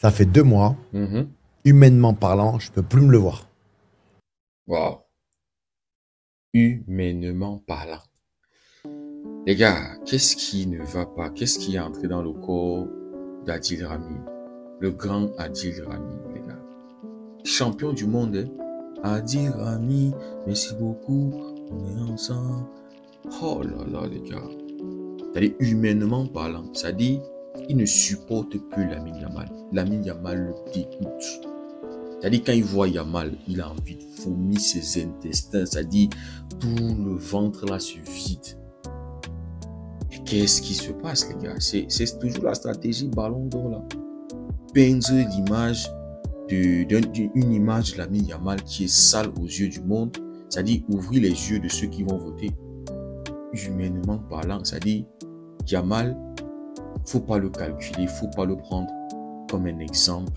Ça fait 2 mois, humainement parlant, je peux plus me le voir. Wow. Humainement parlant. Les gars, qu'est-ce qui ne va pas? Qu'est-ce qui est entré dans le corps d'Adil Rami? Le grand Adil Rami, les gars. Champion du monde, hein? Adil Rami, merci beaucoup, on est ensemble. Oh là là, les gars. C'est-à-dire, humainement parlant, c'est-à-dire, il ne supporte plus Lamine Yamal. Lamine Yamal le dégoûte. C'est-à-dire, quand il voit Yamal, il a envie de vomir ses intestins. C'est-à-dire, tout le ventre là se vide. Et qu'est-ce qui se passe, les gars? C'est toujours la stratégie ballon d'or là. Peindre l'image d'une image de Lamine Yamal qui est sale aux yeux du monde. C'est-à-dire, ouvrir les yeux de ceux qui vont voter. Humainement parlant, c'est-à-dire, Yamal, faut pas le calculer, faut pas le prendre comme un exemple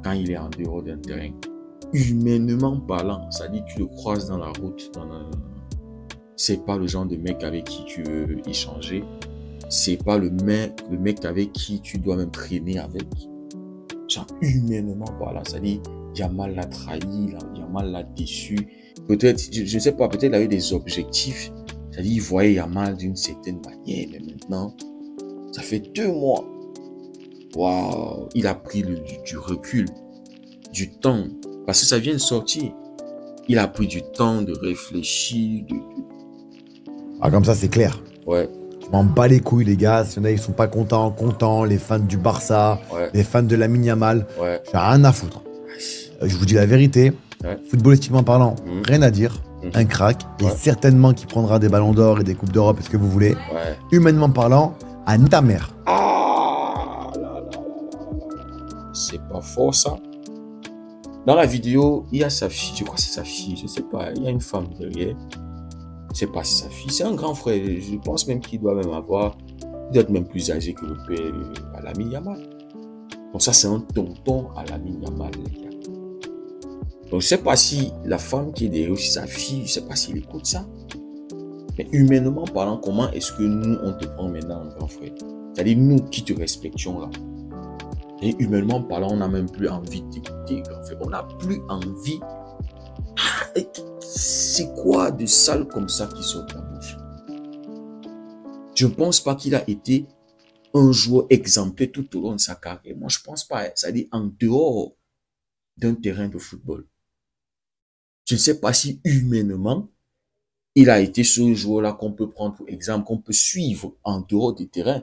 quand il est en dehors d'un terrain. Humainement parlant, c'est-à-dire tu le croises dans la route, c'est pas le genre de mec avec qui tu veux échanger, c'est pas le mec avec qui tu dois même traîner avec. Genre, humainement parlant, c'est-à-dire Yamal l'a trahi, Yamal l'a déçu. Peut-être, je ne sais pas, peut-être il a eu des objectifs. C'est-à-dire, il voyait Yamal d'une certaine manière, mais maintenant, ça fait 2 mois. Waouh, il a pris du recul, du temps, parce que ça vient de sortir. Il a pris du temps de réfléchir. Ah, comme ça, c'est clair. Ouais. Je m'en bats les couilles, les gars. Si y en a, ils sont pas contents, les fans du Barça, Ouais. les fans de Lamine Yamal. Ouais. J'ai rien à foutre. Je vous dis la vérité, footballistiquement parlant, rien à dire. Un crack, et certainement qu'il prendra des ballons d'or et des coupes d'Europe, est-ce que vous voulez. Humainement parlant, à ta mère. Ah là là. C'est pas fort ça. Dans la vidéo, il y a sa fille, je crois que c'est sa fille, je sais pas, il y a une femme derrière. Je sais pas si c'est sa fille, c'est un grand frère, je pense même qu'il doit même avoir, il doit être même plus âgé que le père à Lamine Yamal. Donc ça c'est un tonton à Lamine Yamal, les gars. Donc je sais pas si la femme qui est derrière aussi sa fille, je sais pas s'il écoute ça. Mais humainement parlant, comment est-ce que nous on te prend maintenant en grand frère? C'est-à-dire nous qui te respections là. Et humainement parlant, on n'a même plus envie d'écouter grand frère. On n'a plus envie. C'est quoi de sale comme ça qui sort de la bouche? Je ne pense pas qu'il a été un joueur exemplaire tout au long de sa carrière. Moi je pense pas. C'est-à-dire en dehors d'un terrain de football. Je ne sais pas si humainement, il a été ce joueur-là qu'on peut prendre pour exemple, qu'on peut suivre en dehors du terrain.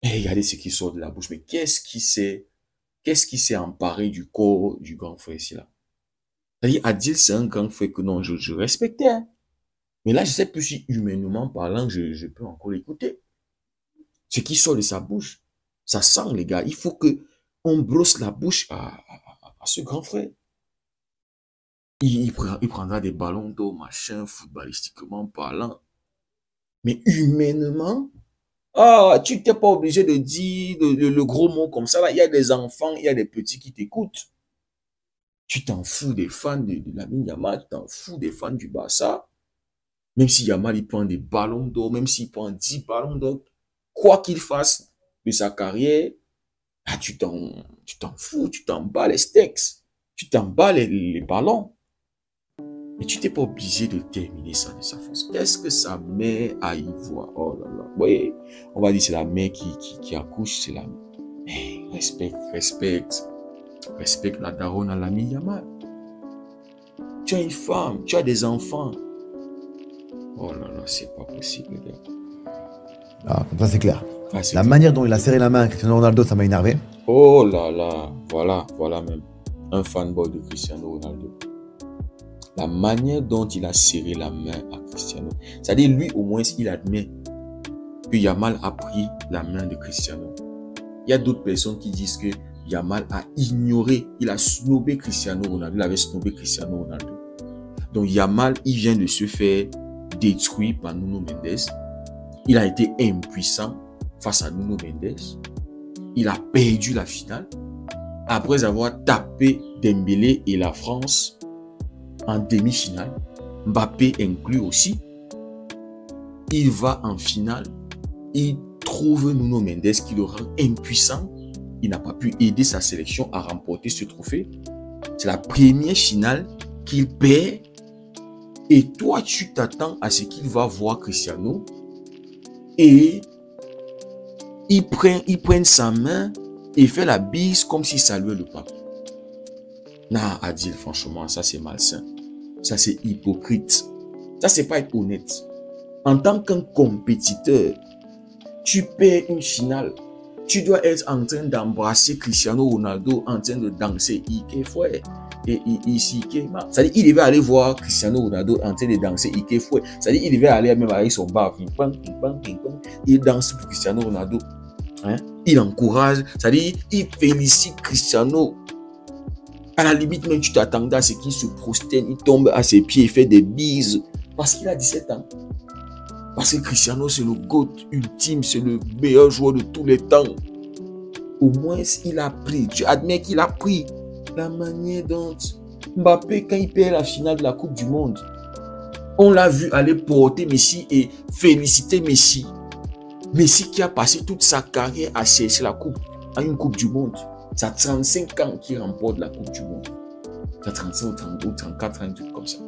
Et regardez ce qui sort de la bouche. Mais qu'est-ce qui s'est emparé du corps du grand frère ici là? C'est-à-dire, Adil, c'est un grand frère que non, je respectais. Hein. Mais là, je sais plus si humainement parlant, je peux encore l'écouter. Ce qui sort de sa bouche, ça sent, les gars. Il faut que on brosse la bouche à ce grand frère. Il prendra des ballons d'eau, machin, footballistiquement parlant. Mais humainement, tu n'es pas obligé de dire le gros mot comme ça. Là. Il y a des enfants, il y a des petits qui t'écoutent. Tu t'en fous des fans de Lamine Yamal, tu t'en fous des fans du Barça. Même si Yamal, il prend des ballons d'or, même s'il prend 10 ballons d'or, quoi qu'il fasse de sa carrière, tu t'en fous, tu t'en bats les steaks, tu t'en bats les ballons. Mais tu n'es pas obligé de terminer ça de sa façon. Qu'est-ce que ça met à y voir? Oh là là. Vous voyez, on va dire c'est la mère qui accouche, c'est la mère. Mais respecte la daronne à Lamine Yamal. Tu as une femme, tu as des enfants. Oh là là, c'est pas possible, les gars. Ah, comme ça, c'est clair. La manière dont il a serré la main à Cristiano Ronaldo, ça m'a énervé. Oh là là, voilà même. Un fanboy de Cristiano Ronaldo. La manière dont il a serré la main à Cristiano. C'est-à-dire, lui, au moins, il admet que Yamal a pris la main de Cristiano. Il y a d'autres personnes qui disent que Yamal a ignoré, il a snobé Cristiano Ronaldo, il avait snobé Cristiano Ronaldo. Donc Yamal, il vient de se faire détruire par Nuno Mendes. Il a été impuissant face à Nuno Mendes. Il a perdu la finale. Après avoir tapé Dembélé et la France en demi-finale, Mbappé inclus aussi, il va en finale, il trouve Nuno Mendes qui le rend impuissant il n'a pas pu aider sa sélection à remporter ce trophée. C'est la première finale qu'il perd. Et toi, tu t'attends à ce qu'il va voir Cristiano et il prenne sa main et fait la bise comme s'il saluait le pape. Non, Adil, franchement, ça c'est malsain. Ça c'est hypocrite. Ça c'est pas être honnête. En tant qu'un compétiteur, tu perds une finale. Tu dois être en train d'embrasser Cristiano Ronaldo, en train de danser Ike Fouet. Et ici, c'est-à-dire il devait aller voir Cristiano Ronaldo en train de danser Ike Fouet. C'est-à-dire il devait aller même avec son bar. Il danse pour Cristiano Ronaldo. Hein? Il encourage, c'est-à-dire il félicite Cristiano. À la limite, même tu t'attendais à ce qu'il se prosterne, il tombe à ses pieds, il fait des bises. Parce qu'il a 17 ans. Parce que Cristiano, c'est le GOAT ultime, c'est le meilleur joueur de tous les temps. Au moins, il a pris. Tu admets qu'il a pris. La manière dont Mbappé, quand il perd la finale de la Coupe du Monde, on l'a vu aller porter Messi et féliciter Messi. Messi qui a passé toute sa carrière à chercher la coupe, à une Coupe du Monde. Ça a 35 ans qu'il remporte la Coupe du Monde. Ça a 35 ou 30 ou 34 ans, un truc comme ça.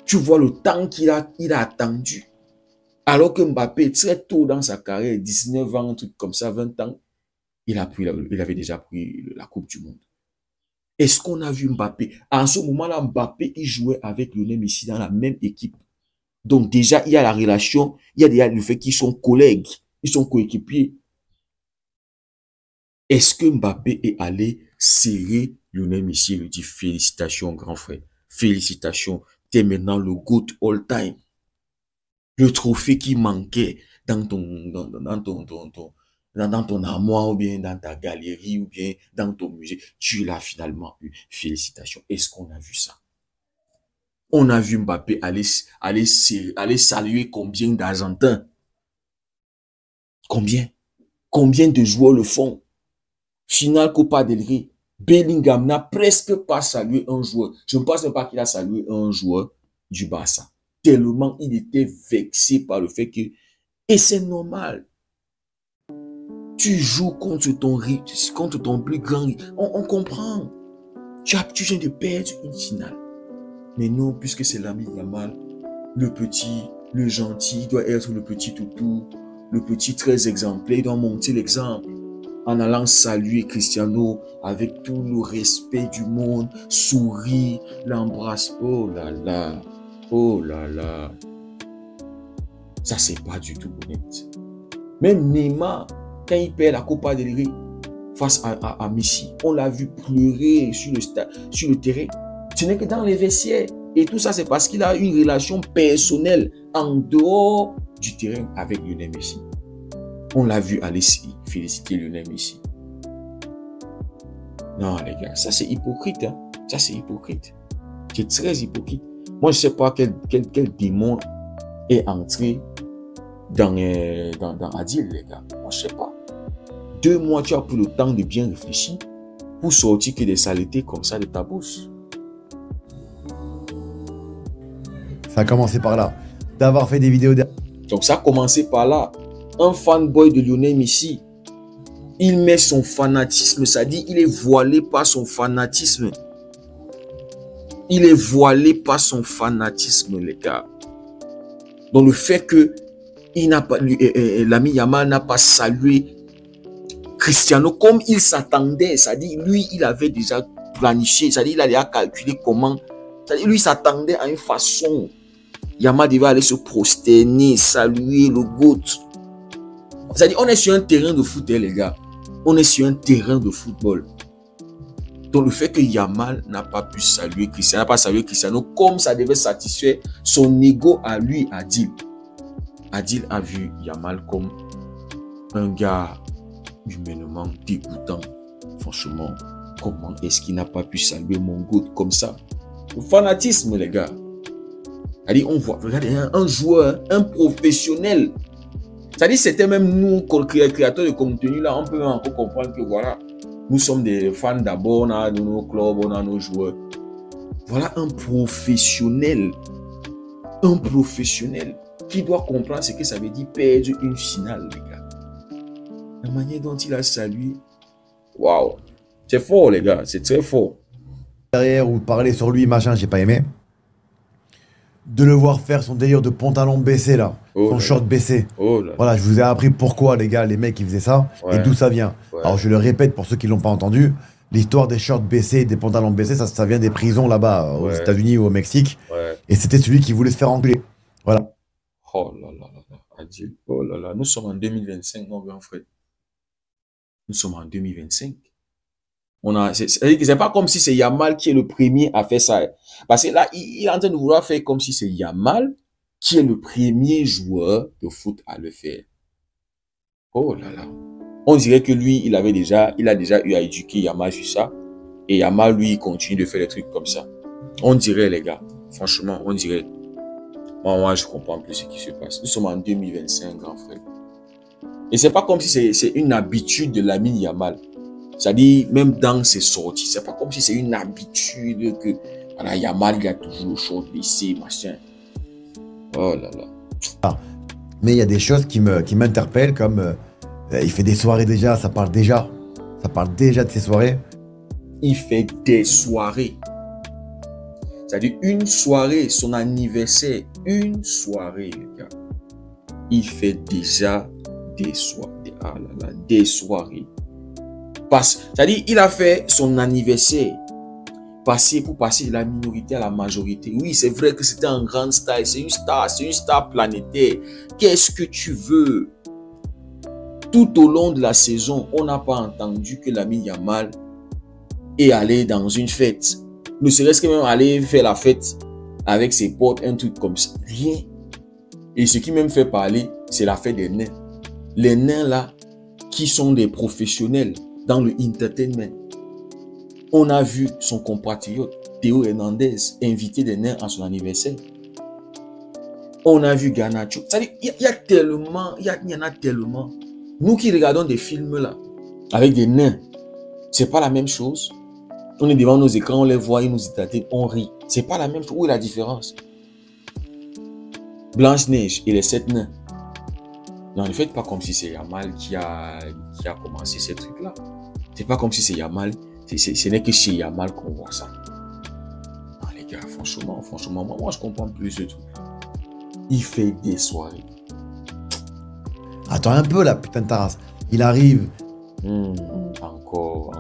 Tu vois le temps qu'il a attendu. Alors que Mbappé, très tôt dans sa carrière, 19 ans, un truc comme ça, 20 ans, il avait déjà pris la Coupe du Monde. Est-ce qu'on a vu Mbappé? En ce moment-là, Mbappé, il jouait avec Lionel Messi dans la même équipe. Donc déjà, il y a la relation, il y a déjà le fait qu'ils sont collègues, ils sont coéquipiers. Est-ce que Mbappé est allé serrer Lionel Messi et lui dit félicitations, grand frère, félicitations, t'es maintenant le GOAT all time. Le trophée qui manquait dans ton armoire ou bien dans ta galerie ou bien dans ton musée, tu l'as finalement eu. Félicitations. Est-ce qu'on a vu ça? On a vu Mbappé aller saluer combien d'Argentins? Combien? Combien de joueurs le font? Finale Copa del Rey. Bellingham n'a presque pas salué un joueur. Je ne pense même pas qu'il a salué un joueur du Barça. Tellement il était vexé par le fait que... Et c'est normal. Tu joues contre ton plus grand... On comprend. Tu viens de perdre une finale. Mais non, puisque c'est l'ami Yamal, le petit, le gentil, il doit être le petit toutou, le petit très exemplaire, il doit monter l'exemple. En allant saluer Cristiano avec tout le respect du monde, sourit, l'embrasse. Oh là là, oh là là. Ça, c'est pas du tout honnête. Même Neymar, quand il perd la Copa del Rey face à Messi, on l'a vu pleurer sur le terrain. Ce n'est que dans les vestiaires. Et tout ça, c'est parce qu'il a une relation personnelle en dehors du terrain avec Lionel Messi. On l'a vu aller féliciter Lionel Messi. Non, les gars, ça c'est hypocrite. Hein? Ça c'est hypocrite. C'est très hypocrite. Moi, je ne sais pas quel démon est entré dans Adil, les gars. Moi, je ne sais pas. 2 mois, tu as pris le temps de bien réfléchir pour sortir que des saletés comme ça de ta bouche. Ça a commencé par là. D'avoir fait des vidéos... Donc, ça a commencé par là. Un fanboy de Lionel Messi, il met son fanatisme, c'est-à-dire il est voilé par son fanatisme. Il est voilé par son fanatisme, les gars. Donc le fait que l'ami Yamal n'a pas salué Cristiano comme il s'attendait, c'est-à-dire lui, il avait déjà planifié, c'est-à-dire il a déjà calculé comment, c'est-à-dire lui, il s'attendait à une façon. Yamal devait aller se prosterner, saluer le GOAT. C'est-à-dire, on est sur un terrain de foot, les gars. On est sur un terrain de football. Donc, le fait que Yamal n'a pas pu saluer Cristiano, n'a pas salué Cristiano, comme ça devait satisfaire son ego à lui, Adil. Adil a vu Yamal comme un gars humainement dégoûtant. Franchement, comment est-ce qu'il n'a pas pu saluer mon GOAT comme ça? Le fanatisme, les gars. C'est-à-dire, on voit, regardez, un joueur, un professionnel. C'est-à-dire, c'était même nous, créateurs de contenu, là, on peut même encore comprendre que voilà, nous sommes des fans d'abord, on a nos clubs, on a nos joueurs. Voilà un professionnel qui doit comprendre ce que ça veut dire perdre une finale, les gars. La manière dont il a salué, Waouh. C'est fort, les gars. C'est très fort. Derrière, ou parler sur lui, machin, j'ai pas aimé. De le voir faire son délire de pantalon baissé, là. Son short baissé. Voilà, je vous ai appris pourquoi, les gars, les mecs, ils faisaient ça. Et d'où ça vient. Alors, je le répète pour ceux qui l'ont pas entendu. L'histoire des shorts baissés, des pantalons baissés, ça vient des prisons là-bas, aux États-Unis ou au Mexique. Et c'était celui qui voulait se faire enculer. Voilà. Oh là là là là, Adil. Oh là là, nous sommes en 2025, mon grand frère. Nous sommes en 2025. C'est pas comme si c'est Yamal qui est le premier à faire ça. Parce que là, il est en train de vouloir faire comme si c'est Yamal qui est le premier joueur de foot à le faire. Oh là là. On dirait que lui, il a déjà eu à éduquer Yamal sur ça. Et Yamal, lui, il continue de faire des trucs comme ça. On dirait, les gars. Franchement, on dirait. Moi, je comprends plus ce qui se passe. Nous sommes en 2025, grand frère. Et c'est pas comme si c'est une habitude de Lamine Yamal. C'est-à-dire, même dans ses sorties, c'est pas comme si c'est une habitude que, voilà, Yamal, il a toujours le short baissé, machin. Oh là là. Mais il y a des choses qui m'interpellent, comme il fait des soirées déjà, ça parle déjà de ses soirées. Il fait des soirées. C'est-à-dire une soirée, son anniversaire, une soirée, les gars. Il fait déjà des soirées. Ah là là, des soirées. C'est-à-dire, il a fait son anniversaire pour passer de la minorité à la majorité. Oui, c'est vrai que c'était un grand star. C'est une star planétaire. Qu'est-ce que tu veux? Tout au long de la saison, on n'a pas entendu que Lamine Yamal est allé dans une fête. Ne serait-ce que même aller faire la fête avec ses potes, un truc comme ça. Rien. Et ce qui même fait parler, c'est la fête des nains. Les nains là, qui sont des professionnels dans le entertainment. On a vu son compatriote, Théo Hernandez, inviter des nains à son anniversaire. On a vu Garnacho. C'est-à-dire, il y en a tellement. Nous qui regardons des films là, avec des nains, c'est pas la même chose. On est devant nos écrans, on les voit, ils nous entertainent, on rit. C'est pas la même chose. Où est la différence? Blanche-Neige et les 7 nains. Non, ne faites pas comme si c'est Yamal qui a commencé ces trucs-là. C'est pas comme si c'est Yamal. Ce n'est que chez Yamal qu'on voit ça. Non, les gars, franchement, moi, je comprends plus ce truc. Il fait des soirées. Attends un peu, là, putain de Taras. Il arrive. Encore.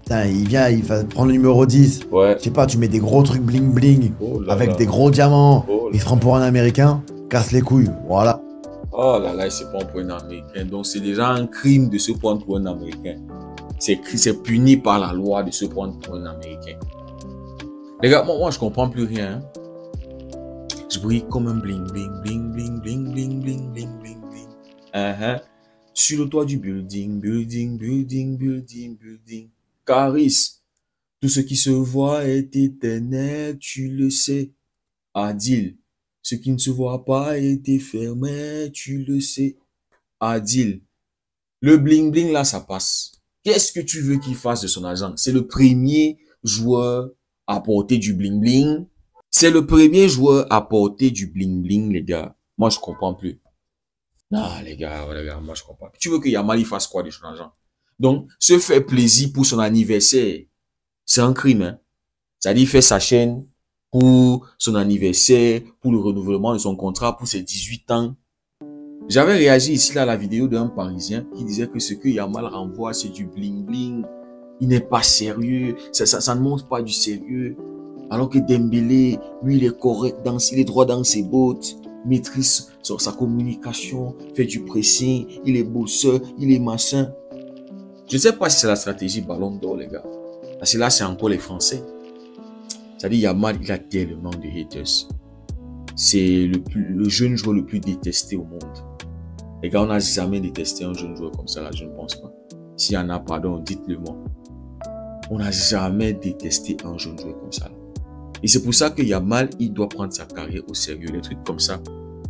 Putain, il va prendre le numéro 10. Ouais. Je sais pas, tu mets des gros trucs bling bling, avec des gros diamants. Il se prend pour un Américain, casse les couilles. Voilà. Oh là là, il se prend pour un Américain. Donc c'est déjà un crime de se prendre pour un Américain. C'est puni par la loi de se prendre pour un Américain. Les gars, moi je comprends plus rien. Je brille comme un bling bling bling bling bling bling bling bling bling bling. Sur le toit du building. Caris, tout ce qui se voit est éternel, tu le sais. Adil, ce qui ne se voit pas est éphémère, tu le sais. Adil, le bling bling là, ça passe. Qu'est-ce que tu veux qu'il fasse de son argent? C'est le premier joueur à porter du bling bling. C'est le premier joueur à porter du bling bling, les gars. Moi, je comprends plus. Non, les gars, moi, je comprends plus. Tu veux que Yamal fasse quoi de son argent? Donc, se faire plaisir pour son anniversaire, c'est un crime, hein. C'est-à-dire, il fait sa chaîne pour son anniversaire, pour le renouvellement de son contrat, pour ses 18 ans. J'avais réagi ici là à la vidéo d'un Parisien qui disait que ce que Yamal renvoie, c'est du bling bling. Il n'est pas sérieux. Ça ne montre pas du sérieux. Alors que Dembélé, lui, il est correct il est droit dans ses bottes, maîtrise sur sa communication, fait du pressing, il est bosseur, il est machin. Je ne sais pas si c'est la stratégie Ballon d'Or, les gars. Parce que là, c'est encore les Français. C'est-à-dire, Yamal, il a tellement de haters. C'est le jeune joueur le plus détesté au monde. Les gars, on n'a jamais détesté un jeune joueur comme ça, là, je ne pense pas. S'il y en a, pardon, dites-le moi. On n'a jamais détesté un jeune joueur comme ça, là. Et c'est pour ça que Yamal, il doit prendre sa carrière au sérieux. Les trucs comme ça,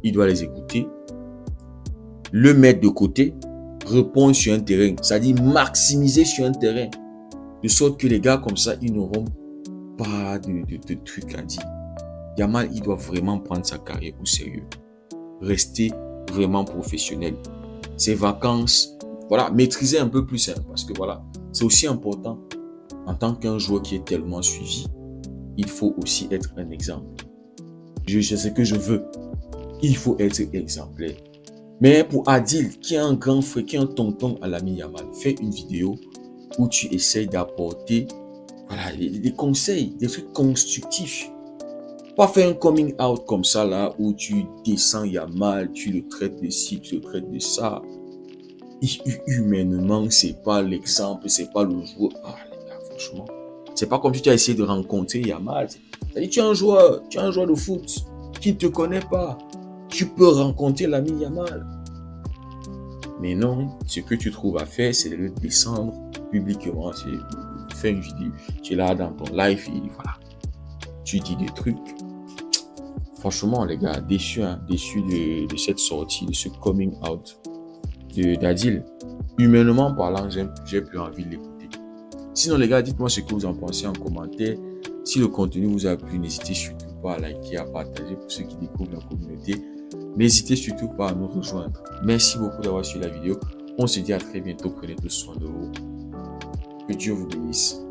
il doit les écouter, le mettre de côté, répondre sur un terrain. C'est-à-dire maximiser sur un terrain. De sorte que les gars comme ça, ils n'auront pas de trucs à dire. Yamal, il doit vraiment prendre sa carrière au sérieux. Rester vraiment professionnel. Ses vacances, voilà, maîtriser un peu plus, hein, parce que voilà, c'est aussi important. En tant qu'un joueur qui est tellement suivi, il faut aussi être un exemple. Je sais ce que je veux. Il faut être exemplaire. Mais pour Adil, qui est un grand frère, qui est un tonton à Lamine Yamal, fais une vidéo où tu essayes d'apporter voilà, des conseils, des trucs constructifs. Pas faire un coming out comme ça là, où tu descends Yamal, tu le traites de ci, tu le traites de ça. Humainement, c'est pas l'exemple, c'est pas le joueur. Ah les gars, franchement. C'est pas comme si tu as essayé de rencontrer Yamal. C'est-à-dire, tu es un joueur de foot qui ne te connaît pas. Tu peux rencontrer l'ami Yamal. Mais non, ce que tu trouves à faire, c'est de le descendre publiquement. C'est faire une vidéo. Tu es là dans ton live et voilà. Tu dis des trucs. Franchement, les gars, déçu de cette sortie, de ce coming out d'Adil. Humainement parlant, j'ai plus envie de l'écouter. Sinon, les gars, dites-moi ce que vous en pensez en commentaire. Si le contenu vous a plu, n'hésitez surtout pas à liker, à partager pour ceux qui découvrent la communauté. N'hésitez surtout pas à nous rejoindre. Merci beaucoup d'avoir suivi la vidéo. On se dit à très bientôt. Prenez tout soin de vous. Que Dieu vous bénisse.